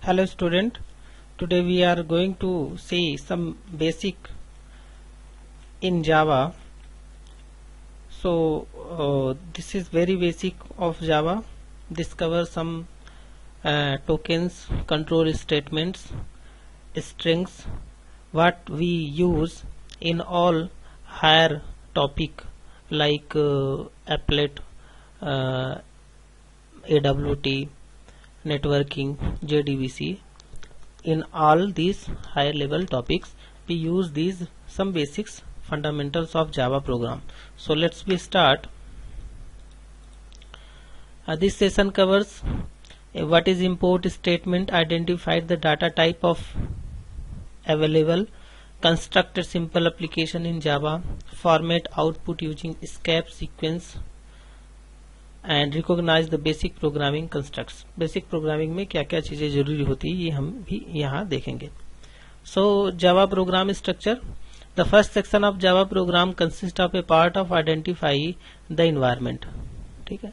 Hello student, today we are going to see some basic in Java. So this is very basic of Java. This covers some tokens, control statements, strings, what we use in all higher topic like applet, AWT, networking, JDBC. In all these higher level topics we use these some basics fundamentals of Java program. So let's start. This session covers what is import statement, identify the data type of available, construct a simple application in Java, format output using escape sequence and recognise the basic programming constructs. Basic programming में क्या क्या चीजें जरूरी होती है ये हम भी यहाँ देखेंगे. So Java program structure. The first section of Java program consist of a part of identify the environment. ठीक है.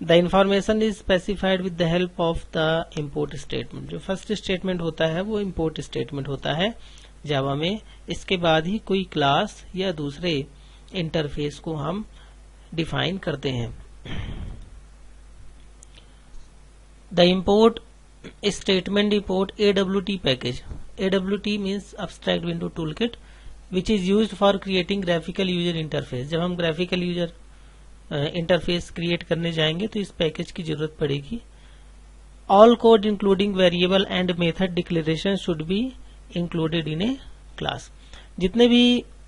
The information is specified with the help of the import statement. जो फर्स्ट स्टेटमेंट होता है वो import statement होता है जावा में. इसके बाद ही कोई क्लास या दूसरे इंटरफेस को हम डिफाइन करते हैं. The import statement import AWT package. AWT means Abstract Window Toolkit, which is used for creating graphical user interface. जब हम graphical user interface create करने जाएंगे तो इस पैकेज की जरूरत पड़ेगी. All code including variable and method declaration should be included in a class. जितने भी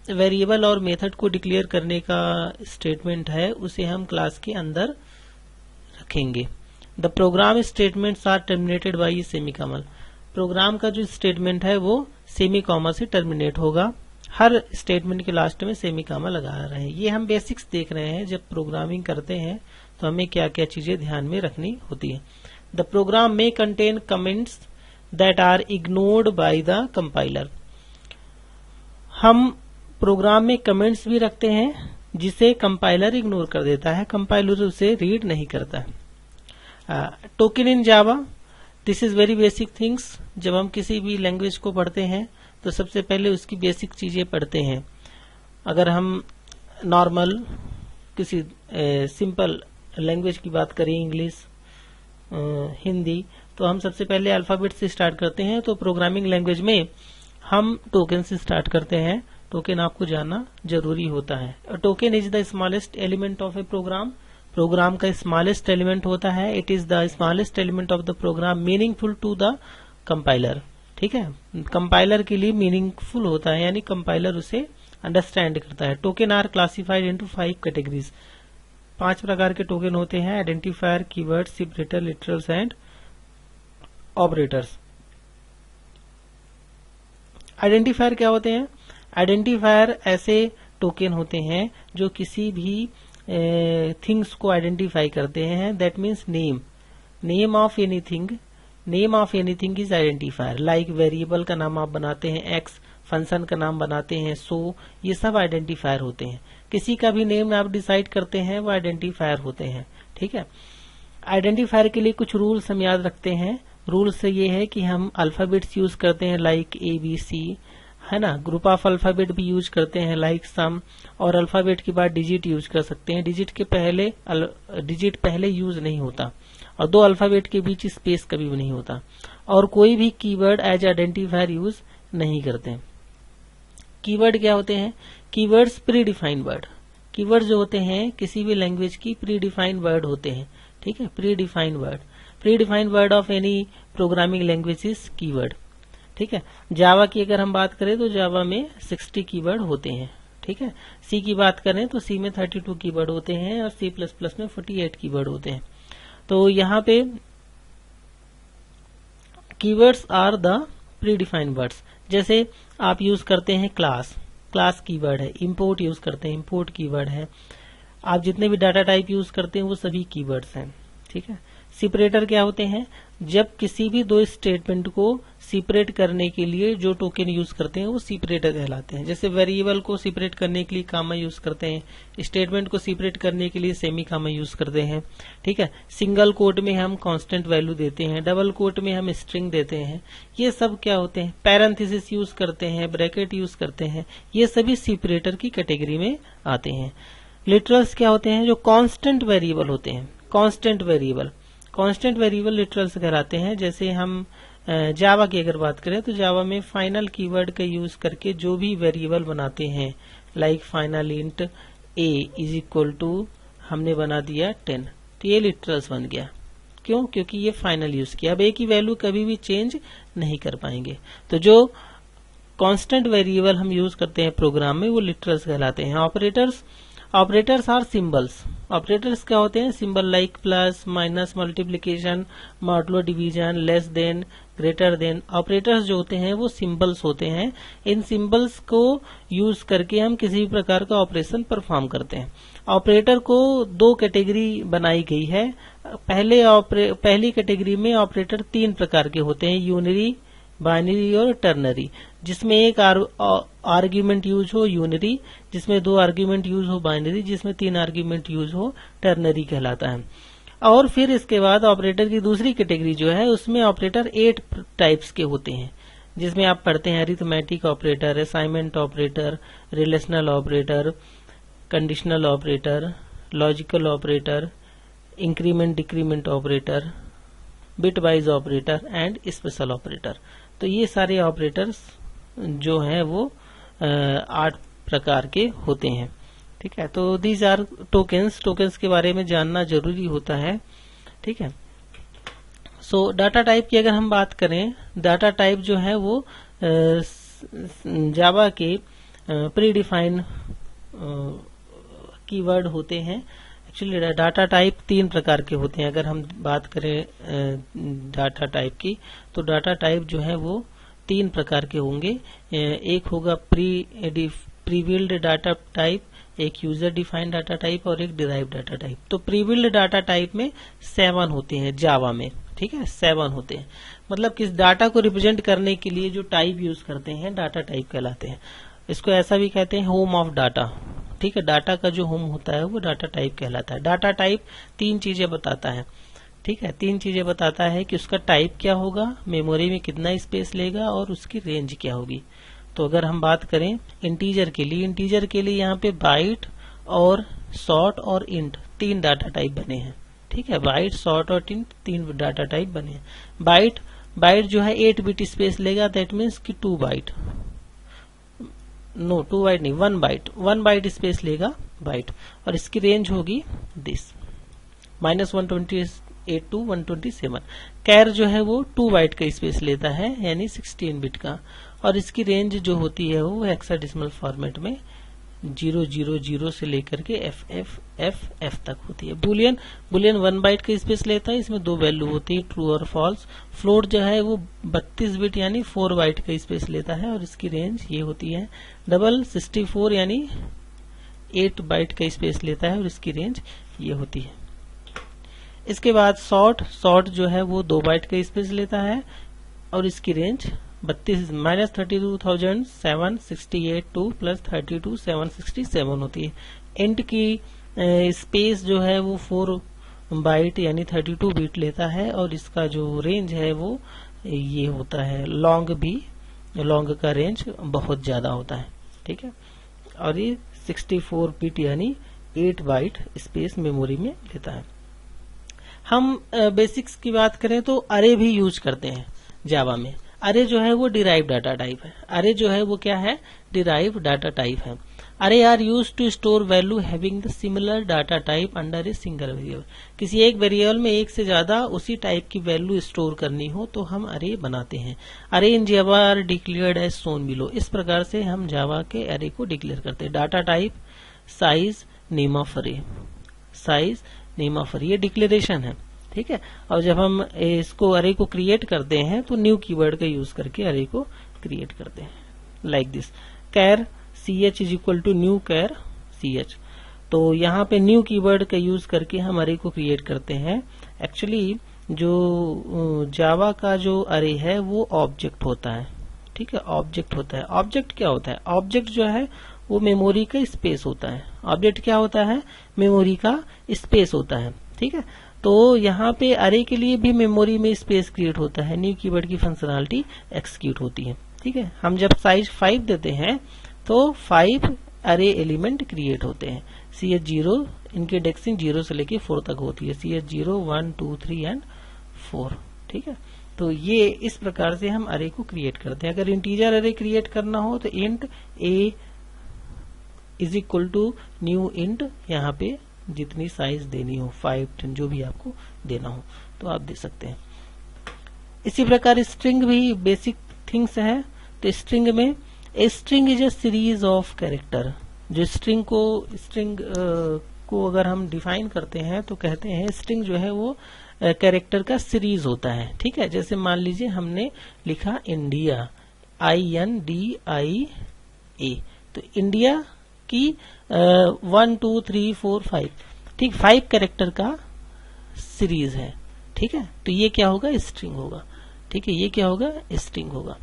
वेरिएबल और मेथड को डिक्लेयर करने का स्टेटमेंट है उसे हम क्लास के अंदर रखेंगे. The program statements are terminated by semicolon. Program का जो स्टेटमेंट है वो सेमीकॉमा से टर्मिनेट होगा. हर स्टेटमेंट के लास्ट में सेमीकॉमा लगा रहे हैं. ये हम बेसिक्स देख रहे हैं. जब प्रोग्रामिंग करते हैं तो हमें क्या क्या चीजें ध्यान में रखनी होती है. The program may contain comments that are ignored by the compiler. हम प्रोग्राम में कमेंट्स भी रखते हैं जिसे कंपाइलर इग्नोर कर देता है. कंपाइलर उसे रीड नहीं करता. Token in Java. This is very basic things. जब हम किसी भी लैंग्वेज को पढ़ते हैं तो सबसे पहले उसकी बेसिक चीजें पढ़ते हैं. अगर हम नॉर्मल किसी सिंपल लैंग्वेज की बात करें, इंग्लिश, हिंदी, तो हम सबसे पहले अल्फाबेट से स्टार्ट करते हैं. तो प्रोग्रामिंग लैंग्वेज में हम टोकन से स्टार्ट करते हैं. टोकन आपको जानना जरूरी होता है. Token is the smallest element of a program. प्रोग्राम का स्मॉलेस्ट एलिमेंट होता है. It is the smallest element of the program, meaningful to the compiler. ठीक है. कंपाइलर के लिए मीनिंगफुल होता है, यानी कंपाइलर उसे अंडरस्टैंड करता है. Token are classified into 5 categories. 5 प्रकार के टोकन होते हैं. Identifier, keyword, separator, literals and operators. Identifier क्या होते हैं? आइडेंटिफायर ऐसे टोकन होते हैं जो किसी भी थिंग्स को आइडेंटिफाई करते हैं. That means name of anything. Name of anything is identifier. Like variable का नाम आप बनाते हैं एक्स, फंक्शन का नाम बनाते हैं सो, ये सब आइडेंटिफायर होते हैं. किसी का भी नेम आप डिसाइड करते हैं वो आइडेंटिफायर होते हैं. ठीक है. आइडेंटिफायर के लिए कुछ रूल्स हम याद रखते हैं. रूल्स ये है कि हम अल्फाबेट्स यूज करते हैं लाइक ABC, है ना. ग्रुप ऑफ अल्फाबेट भी यूज करते हैं लाइक सम, और अल्फाबेट के बाद डिजिट यूज कर सकते हैं. डिजिट पहले यूज नहीं होता, और 2 अल्फाबेट के बीच स्पेस कभी भी नहीं होता. और कोई भी कीवर्ड एज आइडेंटिफायर यूज नहीं करते. कीवर्ड क्या होते हैं? Keywords pre defined word. Keyword जो होते हैं किसी भी लैंग्वेज की प्री डिफाइंड वर्ड होते हैं. ठीक है. Pre defined word of any programming language is keyword. ठीक है. जावा की अगर हम बात करें तो जावा में 60 कीवर्ड होते हैं. ठीक है. सी की बात करें तो सी में 32 कीवर्ड होते हैं और C++ में 48 कीवर्ड होते हैं. तो यहाँ पे keywords are the predefined words. जैसे आप यूज करते हैं क्लास कीवर्ड है. इंपोर्ट यूज करते हैं, इंपोर्ट कीवर्ड है. आप जितने भी डाटा टाइप यूज करते हैं वो सभी कीवर्ड्स हैं. ठीक है. सेपरेटर क्या होते हैं? जब किसी भी दो स्टेटमेंट को सेपरेट करने के लिए जो टोकन यूज करते हैं वो सेपरेटर कहलाते हैं। जैसे वेरिएबल को सेपरेट करने के लिए कामा यूज करते हैं, स्टेटमेंट को सेपरेट करने के लिए सेमी कामा यूज करते हैं। ठीक है, सिंगल कोट में हम कांस्टेंट वैल्यू देते हैं, डबल कोट में हम स्ट्रिंग देते हैं। ये सब क्या होते हैं? पैरेंथेसिस यूज करते हैं, ब्रैकेट यूज करते हैं। ये सभी सेपरेटर की कैटेगरी में आते हैं। लिटरल्स क्या होते हैं? जो कांस्टेंट वेरिएबल होते हैं। कांस्टेंट वेरिएबल लिटरल्स कहलाते हैं। जैसे हम जावा की अगर बात करें तो जावा में फाइनल कीवर्ड का यूज करके जो भी वेरिएबल बनाते हैं, like final int a is equal to हमने बना दिया 10, तो ये लिटरल्स बन गया। क्यों? क्योंकि ये फाइनल यूज किया। अब a की वैल्यू कभी भी चेंज नहीं कर पाएंगे। तो जो कांस्टेंट वेरिएबल हम यूज करते हैं प्रोग्राम में वो लिटरल्स कहलाते हैं। Operators are symbols. ऑपरेटर्स क्या होते हैं? Symbol like plus, minus, multiplication, modulo, division, less than, greater than. Operators जो होते हैं वो सिंबल्स होते हैं। इन सिंबल्स को यूज करके हम किसी भी प्रकार का ऑपरेशन परफॉर्म करते हैं। ऑपरेटर को दो कैटेगरी बनाई गई है। पहली कैटेगरी में ऑपरेटर 3 प्रकार के होते हैं, यूनरी, बाइनरी और टर्नरी। जिसमें एक आर्ग्यूमेंट यूज हो यूनरी, जिसमें 2 आर्ग्यूमेंट यूज हो बाइनरी, जिसमें 3 आर्ग्यूमेंट यूज हो टर्नरी कहलाता है। और फिर इसके बाद ऑपरेटर की दूसरी कैटेगरी जो है उसमें ऑपरेटर 8 टाइप्स के होते हैं, जिसमें आप पढ़ते हैं arithmetic operator, assignment operator, relational operator, conditional operator, logical operator, increment decrement operator, bit wise operator and special operator. तो ये सारे ऑपरेटर्स जो हैं वो 8 प्रकार के होते हैं। ठीक है, तो दीज आर टोकन्स के बारे में जानना जरूरी होता है। ठीक है, सो डाटा टाइप की अगर हम बात करें, डाटा टाइप जो है वो जावा के प्री डिफाइन कीवर्ड होते हैं। एक्चुअली डाटा टाइप 3 प्रकार के होते हैं। अगर हम बात करें डाटा टाइप की, तो डाटा टाइप जो है वो 3 प्रकार के होंगे। एक होगा प्रीबिल्ड डाटा टाइप, एक यूजर डिफाइंड डाटा टाइप और एक डिराइव्ड डाटा टाइप। तो प्रीबिल्ड डाटा टाइप में 7 होते हैं जावा में। ठीक है, 7 होते हैं। मतलब किस डाटा को रिप्रेजेंट करने के लिए जो टाइप यूज करते हैं डाटा टाइप कहलाते हैं। इसको ऐसा भी कहते हैं होम ऑफ डाटा। ठीक है, डाटा का जो होम होता है वो डाटा टाइप कहलाता है। डाटा टाइप 3 चीजें बताता है। ठीक है, 3 चीजें बताता है कि उसका टाइप क्या होगा, मेमोरी में कितना स्पेस लेगा और उसकी रेंज क्या होगी। तो अगर हम बात करें इंटीजर के लिए यहाँ पे बाइट और शॉर्ट और इंट 3 डाटा टाइप बने हैं। ठीक है, बाइट, शॉर्ट और इंट 3 डाटा टाइप बने हैं। बाइट जो है 8 बिट स्पेस लेगा, दैट मीन्स कि 2 बाइट, नो 2 बाइट नहीं, 1 बाइट स्पेस लेगा बाइट, और इसकी रेंज होगी दिस -128 to 127। कैर जो है वो 2 बाइट का स्पेस लेता है, यानी 16 बिट का, और इसकी रेंज जो होती है वो हेक्साडेसिमल फॉर्मेट में 000 से लेकर के FF तक होती है। बुलियन 1 बाइट का स्पेस लेता है, इसमें 2 वैल्यू होती है, ट्रू और फॉल्स। फ्लोट जो है वो 32 बिट यानी 4 बाइट का स्पेस लेता है और इसकी रेंज ये होती है। डबल 64 यानी 8 बाइट का स्पेस लेता है और इसकी रेंज ये होती है। इसके बाद शॉर्ट जो है वो 2 बाइट का स्पेस लेता है और इसकी रेंज -32,768 प्लस 32,767 होती है। इंट की स्पेस जो है वो 4 बाइट यानी 32 बिट लेता है और इसका जो रेंज है वो ये होता है। लॉन्ग का रेंज बहुत ज्यादा होता है। ठीक है, और ये 64 बिट यानी 8 बाइट स्पेस मेमोरी में लेता है। हम बेसिक्स की बात करें तो अरे भी यूज करते हैं जावा में। अरे जो है वो डिराइव डाटा टाइप है। अरे जो है वो क्या है, डिराइव डाटा टाइप है। Array are use to store value having the similar data type under a single variable. किसी एक वेरिएबल में एक से ज्यादा उसी टाइप की वैल्यू स्टोर करनी हो तो हम अरे बनाते हैं। अरे in Java are declared as shown below. इस प्रकार से हम जावा के अरे को डिक्लेयर करते हैं। Data type, size, name of अरे, ये डिक्लेरेशन है। ठीक है, और जब हम इसको अरे को क्रिएट करते हैं तो न्यू कीवर्ड का यूज करके अरे को क्रिएट करते हैं, like this. Char ch is equal to new char ch। तो यहाँ पे न्यू कीवर्ड का यूज करके हम अरे को क्रिएट करते हैं। एक्चुअली जो जावा का जो अरे है वो ऑब्जेक्ट होता है, ठीक है, ऑब्जेक्ट होता है। ऑब्जेक्ट क्या होता है? ऑब्जेक्ट जो है वो मेमोरी का स्पेस होता है। ऑब्जेक्ट क्या होता है? मेमोरी का स्पेस होता है, ठीक है। तो यहाँ पे अरे के लिए भी मेमोरी में स्पेस क्रिएट होता है, न्यू कीवर्ड की फंक्शनलिटी एक्सिक्यूट होती है, ठीक है। हम जब साइज 5 देते हैं तो 5 अरे एलिमेंट क्रिएट होते हैं। CH0 इनकी इंडेक्सिंग 0 से लेके 4 तक होती है, CH0 1 2 3 एंड 4, ठीक है। तो ये इस प्रकार से हम अरे को क्रिएट करते हैं। अगर इंटीजर अरे क्रिएट करना हो तो int a is equal to new int, यहाँ पे जितनी साइज देनी हो 5 10 जो भी आपको देना हो तो आप दे सकते हैं। इसी प्रकार स्ट्रिंग भी बेसिक थिंग्स है। तो स्ट्रिंग में a string is a series of character. जो स्ट्रिंग को अगर हम डिफाइन करते हैं तो कहते हैं स्ट्रिंग जो है वो कैरेक्टर का सीरीज होता है, ठीक है। जैसे मान लीजिए हमने लिखा इंडिया, INDIA, तो इंडिया की 1 2 3 4 5, ठीक, 5 कैरेक्टर का सीरीज है, ठीक है। तो ये क्या होगा? स्ट्रिंग होगा, ठीक है। ये क्या होगा? स्ट्रिंग होगा।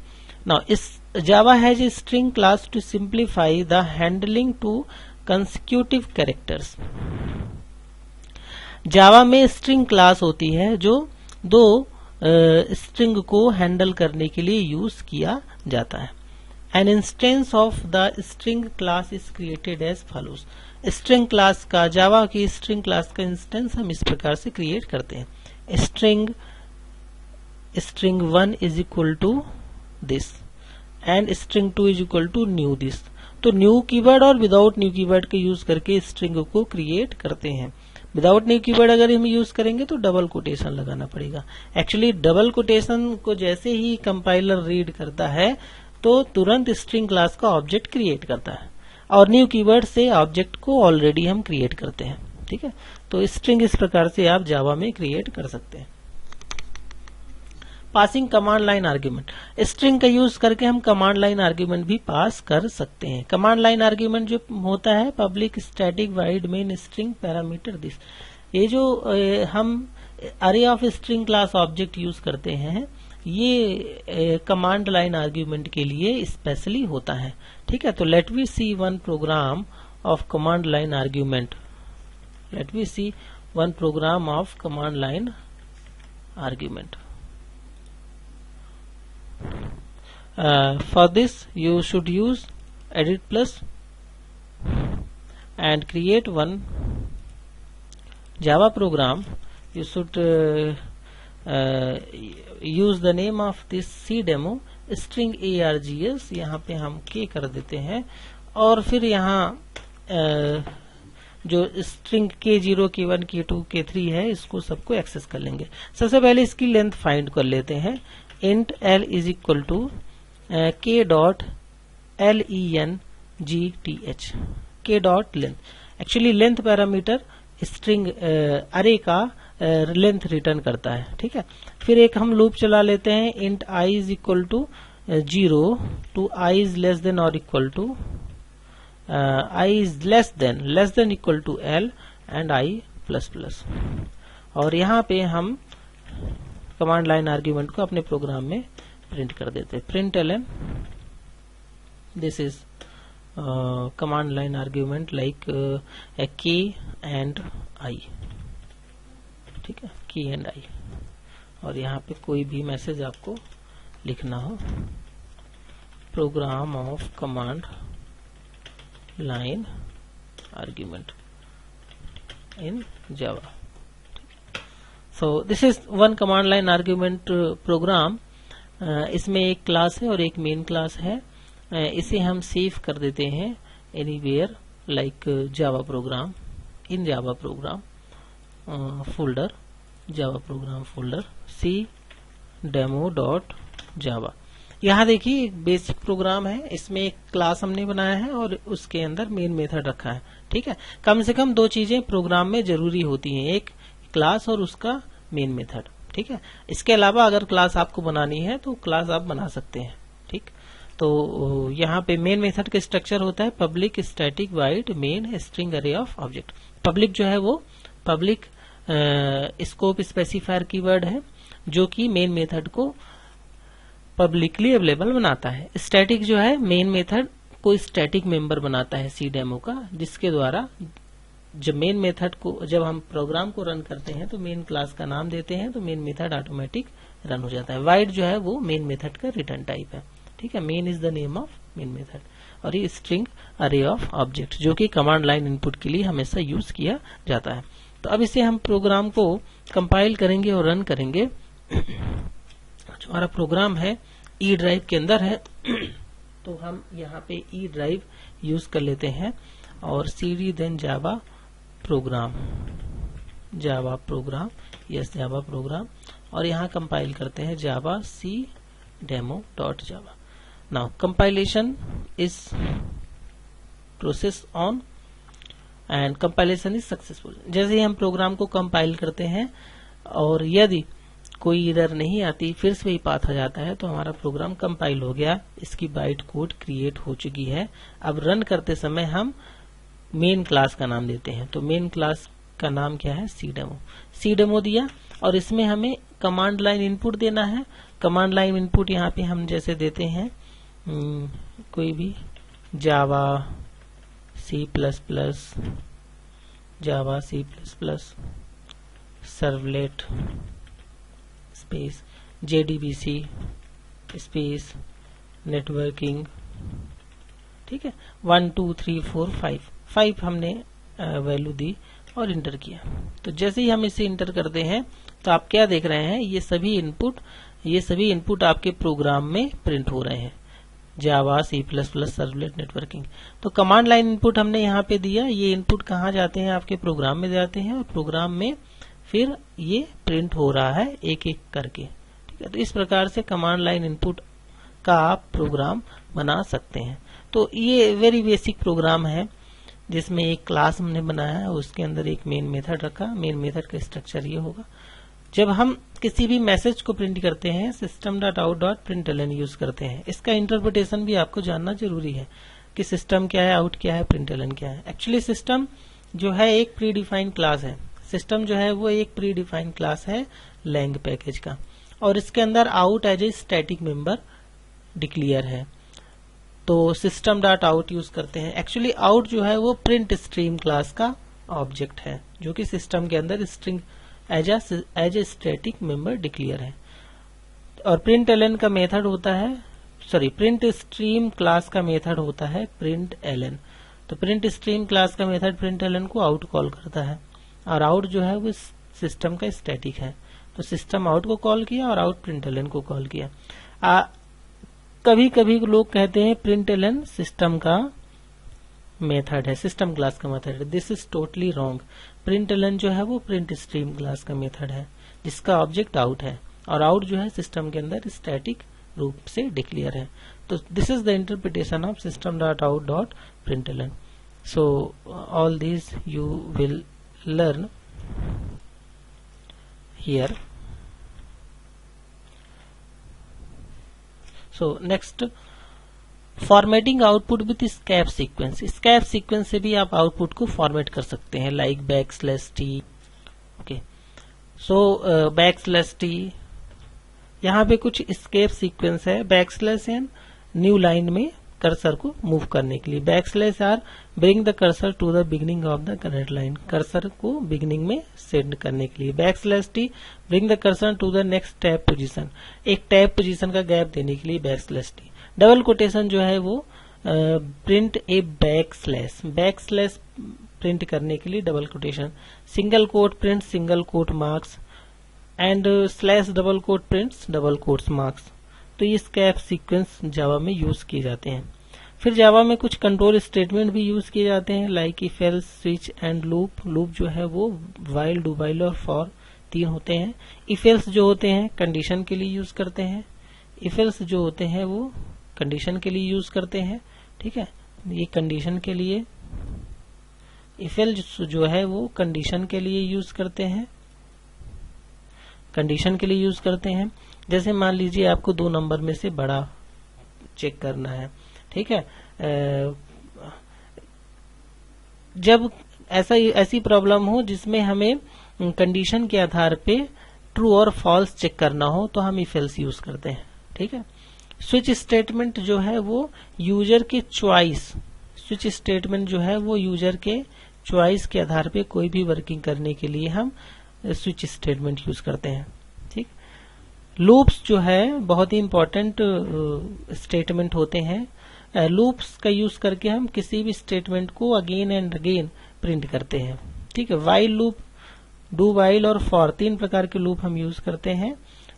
नाउ इस Java has a string class to simplify the handling to consecutive characters. Java में स्ट्रिंग क्लास होती है जो दो स्ट्रिंग को हैंडल करने के लिए यूज किया जाता है। An instance of the string class is created as follows. String class का, जावा की string class का इंस्टेंस हम इस प्रकार से क्रिएट करते हैं। string 1 is equal to this and string 2 is equal to new this। तो न्यू कीवर्ड और विदाउट न्यू कीवर्ड का यूज करके स्ट्रिंग को क्रिएट करते हैं। विदाउट न्यू कीवर्ड अगर हम यूज करेंगे तो डबल कोटेशन लगाना पड़ेगा। एक्चुअली डबल कोटेशन को जैसे ही कंपाइलर रीड करता है तो तुरंत स्ट्रिंग क्लास का ऑब्जेक्ट क्रिएट करता है, और न्यू कीवर्ड से ऑब्जेक्ट को ऑलरेडी हम क्रिएट करते हैं, ठीक है। तो स्ट्रिंग इस प्रकार से आप जावा में क्रिएट कर सकते हैं। Passing command line argument, string का यूज करके हम कमांड लाइन आर्ग्यूमेंट भी पास कर सकते हैं। कमांड लाइन आर्ग्यूमेंट जो होता है public static wide main string parameter this, ये जो हम अरे of string class object use करते हैं ये कमांड लाइन आर्ग्यूमेंट के लिए स्पेशली होता है, ठीक है। तो let we see one program of command line argument. Let we see one program of command line argument. For this you should use edit plus and create one Java program. You should use the name of this C demo string args, यहाँ पे हम k कर देते हैं और फिर यहाँ जो string K0 K1 K2 K3 है इसको सबको एक्सेस कर लेंगे। सबसे पहले इसकी लेंथ फाइंड कर लेते हैं। int l is equal to k dot length, k dot length. Actually length parameter string array का लेंथ रिटर्न करता है, ठीक है। फिर एक हम लूप चला लेते हैं int I is equal to 0 to I is less than और equal to I is less than equal to L and I plus plus. और यहाँ पे हम कमांड लाइन आर्ग्यूमेंट को अपने प्रोग्राम में प्रिंट कर देते हैं। Print ln this is command line argument like k and I, ठीक है, k एंड I। और यहाँ पे कोई भी मैसेज आपको लिखना हो, program of command line argument in Java. So this is one command line argument program. इसमें एक क्लास है और एक मेन क्लास है। इसे हम सेव कर देते हैं anywhere like Java program, in Java program folder, Java program folder C demo dot Java. यहाँ देखिए एक बेसिक प्रोग्राम है, इसमें एक क्लास हमने बनाया है और उसके अंदर मेन मेथड रखा है, ठीक है। कम से कम दो चीजें प्रोग्राम में जरूरी होती हैं, एक क्लास और उसका मेन मेथड, ठीक है। इसके अलावा अगर क्लास आपको बनानी है तो क्लास आप बना सकते हैं, ठीक। तो यहाँ पे मेन मेथड का स्ट्रक्चर होता है public static wide main string अरे ऑफ ऑब्जेक्ट। पब्लिक जो है वो पब्लिक स्कोप स्पेसिफायर कीवर्ड है जो कि मेन मेथड को पब्लिकली अवेलेबल बनाता है। स्टैटिक जो है मेन मेथड को स्टैटिक मेंबर बनाता है सी डेमो का, जिसके द्वारा जब मेन मेथड को जब हम प्रोग्राम को रन करते हैं तो मेन क्लास का नाम देते हैं तो मेन मेथड ऑटोमेटिक रन हो जाता है। वाइड जो है वो मेन मेथड का रिटर्न टाइप है। ठीक है, main is the name of main method. और ये स्ट्रिंग अरे ऑफ ऑब्जेक्ट जो कि कमांड लाइन इनपुट के लिए हमेशा यूज किया जाता है। तो अब इसे हम प्रोग्राम को कंपाइल करेंगे और रन करेंगे। जो हमारा प्रोग्राम है ई ड्राइव के अंदर है तो हम यहाँ पे ई ड्राइव यूज कर लेते हैं और cd then Java program, yes Java program, और यहाँ कंपाइल करते हैं Java C demo dot Java. Now compilation is process on and compilation is successful. जैसे ही हम प्रोग्राम को कंपाइल करते हैं और यदि कोई एरर नहीं आती, फिर से वही पाथ आ जाता है, तो हमारा प्रोग्राम कंपाइल हो गया, इसकी बाइट कोड क्रिएट हो चुकी है। अब रन करते समय हम मेन क्लास का नाम देते हैं। तो मेन क्लास का नाम क्या है? सी डेमो दिया और इसमें हमें कमांड लाइन इनपुट देना है। कमांड लाइन इनपुट यहाँ पे हम जैसे देते हैं कोई भी Java C plus plus, Java C plus plus, servlet space JDBC space networking. ठीक है, 1 2 3 4 5 हमने वैल्यू दी और इंटर किया। तो जैसे ही हम इसे इंटर करते हैं तो आप क्या देख रहे हैं, ये सभी इनपुट आपके प्रोग्राम में प्रिंट हो रहे हैं। Java C plus plus servlet networking. तो कमांड लाइन इनपुट हमने यहाँ पे दिया, ये इनपुट कहाँ जाते हैं? आपके प्रोग्राम में जाते हैं और प्रोग्राम में फिर ये प्रिंट हो रहा है एक एक करके। ठीक है, तो इस प्रकार से कमांड लाइन इनपुट का आप प्रोग्राम बना सकते हैं। तो ये वेरी बेसिक प्रोग्राम है जिसमें एक क्लास हमने बनाया है, उसके अंदर एक मेन मेथड रखा। मेन मेथड का स्ट्रक्चर ये होगा। जब हम किसी भी मैसेज को प्रिंट करते हैं system.out.println यूज करते हैं। इसका इंटरप्रिटेशन भी आपको जानना जरूरी है कि सिस्टम क्या है, आउट क्या है, println क्या है। एक्चुअली सिस्टम जो है एक प्री डिफाइंड क्लास है। सिस्टम जो है वो एक प्री डिफाइंड क्लास है लैंग पैकेज का, और इसके अंदर out as a static member declare है। तो system डॉट आउट यूज करते हैं। एक्चुअली आउट जो है वो प्रिंट स्ट्रीम क्लास का ऑब्जेक्ट है जो कि सिस्टम के अंदर string as a static member declare है। और println का मेथड होता है, प्रिंट स्ट्रीम क्लास का मेथड होता है println। तो प्रिंट स्ट्रीम क्लास का मेथड println को आउट कॉल करता है, और आउट जो है वो सिस्टम का स्टैटिक है। तो सिस्टम आउट को कॉल किया और आउट println को कॉल किया। कभी कभी लोग कहते हैं println सिस्टम का मेथड है, सिस्टम क्लास का मेथड है। This is totally wrong. println जो है वो प्रिंट स्ट्रीम क्लास का मेथड है जिसका ऑब्जेक्ट आउट है, और आउट जो है सिस्टम के अंदर स्टैटिक रूप से डिक्लेयर है। तो this is the interpretation of system dot out dot println। सो ऑल दिस यू विल learn here. So next, formatting output with escape sequence. Escape sequence से भी आप आउटपुट को फॉर्मेट कर सकते हैं, like \t। Okay, so \t यहाँ पे कुछ स्केप सीक्वेंस है। \n न्यू लाइन में कर्सर को मूव करने के लिए, \r bring the cursor to the beginning of the current line, cursor को बिगिनिंग में सेंड करने के लिए, \t bring the cursor to the next tab position, एक टैब पोजीशन का गैप देने के लिए \t। डबल कोटेशन जो है वो प्रिंट ए बैकस्लैश प्रिंट करने के लिए double quotation, single quote print single quote marks, and slash double quote prints double quotes marks. तो ये स्कैप सीक्वेंस जावा में यूज किए जाते हैं। फिर जावा में कुछ कंट्रोल स्टेटमेंट भी यूज किए जाते हैं, like if else switch and loop. Loop जो है वो व्हाइल, डू व्हाइल और फॉर 3 होते हैं। इफ एल्स जो होते हैं कंडीशन के लिए यूज करते हैं। इफ एल्स जो होते हैं वो कंडीशन के लिए यूज करते हैं। ठीक है, ये कंडीशन के लिए, इफ एल्स जो है वो कंडीशन के लिए यूज करते हैं, कंडीशन के लिए यूज करते हैं। जैसे मान लीजिए आपको 2 नंबर में से बड़ा चेक करना है। ठीक है, जब ऐसी प्रॉब्लम हो जिसमें हमें कंडीशन के आधार पे ट्रू और फॉल्स चेक करना हो तो हम इफ एल्स यूज करते हैं। ठीक है। स्विच स्टेटमेंट जो है वो यूजर के चॉइस, स्विच स्टेटमेंट जो है वो यूजर के चॉइस के आधार पे कोई भी वर्किंग करने के लिए हम स्विच स्टेटमेंट यूज करते हैं। ठीक। लूप्स जो है बहुत ही इंपॉर्टेंट स्टेटमेंट होते हैं। लूप्स का यूज करके हम किसी भी स्टेटमेंट को अगेन एंड अगेन प्रिंट करते हैं। ठीक है। वाइल लूप, डू वाइल और फॉर, तीन प्रकार के लूप हम यूज करते हैं।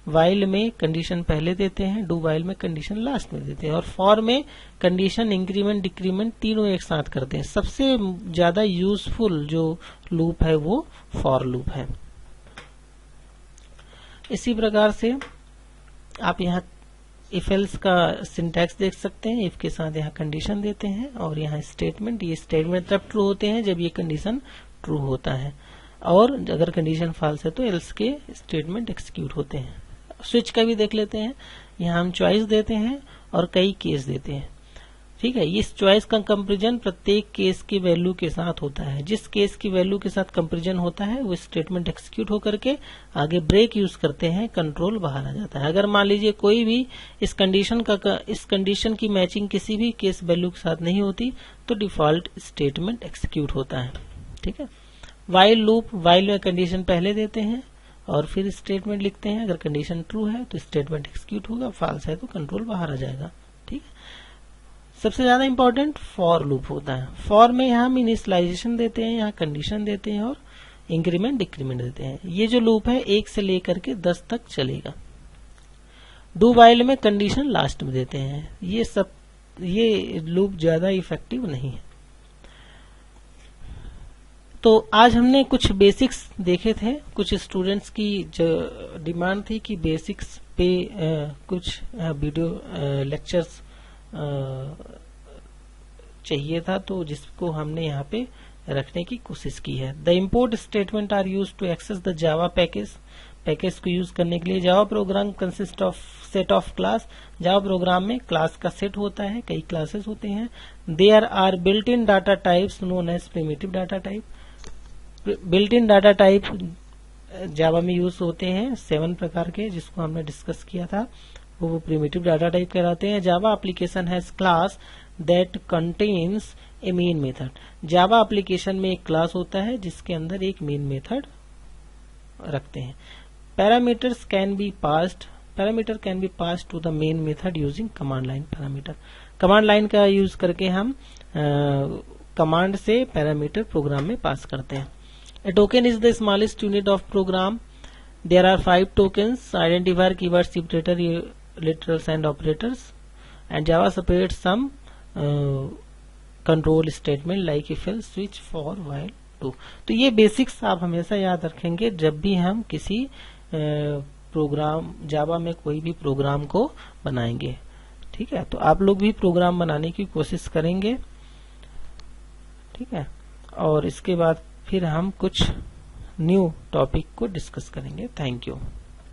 वाइल में कंडीशन पहले देते हैं, डू वाइल में कंडीशन लास्ट में देते हैं, और फॉर में कंडीशन इंक्रीमेंट डिक्रीमेंट तीनों एक साथ करते हैं। सबसे ज्यादा यूजफुल जो लूप है वो फॉर लूप है। इसी प्रकार से आप यहाँ इफ एल्स का सिंटैक्स देख सकते हैं। इफ के साथ यहाँ कंडीशन देते हैं और यहाँ स्टेटमेंट। ये स्टेटमेंट तब ट्रू होते हैं जब ये कंडीशन ट्रू होता है, और अगर कंडीशन फॉल्स है तो एल्स के स्टेटमेंट एक्सिक्यूट होते हैं। स्विच का भी देख लेते हैं। यहाँ हम चॉइस देते हैं और कई केस देते हैं। ठीक है। इस चॉइस का कंपेरिजन प्रत्येक केस की वैल्यू के साथ होता है। जिस केस की वैल्यू के साथ कंपेरिजन होता है वो स्टेटमेंट एक्सिक्यूट होकर के आगे ब्रेक यूज करते हैं, कंट्रोल बाहर आ जाता है। अगर मान लीजिए कोई भी इस कंडीशन की मैचिंग किसी भी केस वैल्यू के साथ नहीं होती तो डिफॉल्ट स्टेटमेंट एक्सिक्यूट होता है। ठीक है। वाइल लूप, वाइल में कंडीशन पहले देते हैं और फिर स्टेटमेंट लिखते हैं। अगर कंडीशन ट्रू है तो स्टेटमेंट एक्सिक्यूट होगा, फॉल्स है तो कंट्रोल बाहर आ जाएगा। ठीक है। सबसे ज्यादा इंपॉर्टेंट फॉर लूप होता है। फॉर में यहाँ हम इनिशियलाइजेशन देते हैं, यहाँ कंडीशन देते हैं और इंक्रीमेंट डिक्रीमेंट देते हैं। ये जो लूप है 1 से लेकर के 10 तक चलेगा। डू वाइल में कंडीशन लास्ट में देते हैं। ये लूप ज्यादा इफेक्टिव नहीं है। तो आज हमने कुछ बेसिक्स देखे थे। कुछ स्टूडेंट्स की जो डिमांड थी कि बेसिक्स पे कुछ वीडियो लेक्चर्स चाहिए था, तो जिसको हमने यहाँ पे रखने की कोशिश की है। The import statement are use to access the Java package को यूज करने के लिए। Java program consist of set of class. Java program में क्लास का सेट होता है, कई क्लासेस होते हैं। There are built in data types known as primitive data type. Built in data type Java में यूज होते हैं 7 प्रकार के, जिसको हमने डिस्कस किया था, वो प्रिमिटिव डाटा टाइप कहलाते हैं। Java application has class that contains A main method. Java application में एक क्लास होता है जिसके अंदर एक मेन मेथड रखते हैं। Parameters can be passed, parameter can be passed to the main method using command line parameter. Command line का यूज करके हम कमांड से पैरामीटर प्रोग्राम में पास करते हैं। A token is the smallest unit of program. There are 5 tokens: identifier, keyword, separator, literals and operators. And Java separates some control statement like if else, switch, for, while, do. तो ये basics आप हमेशा याद रखेंगे जब भी हम किसी प्रोग्राम जावा में कोई भी प्रोग्राम को बनाएंगे। ठीक है। तो आप लोग भी प्रोग्राम बनाने की कोशिश करेंगे। ठीक है। और इसके बाद फिर हम कुछ न्यू टॉपिक को डिस्कस करेंगे। Thank you.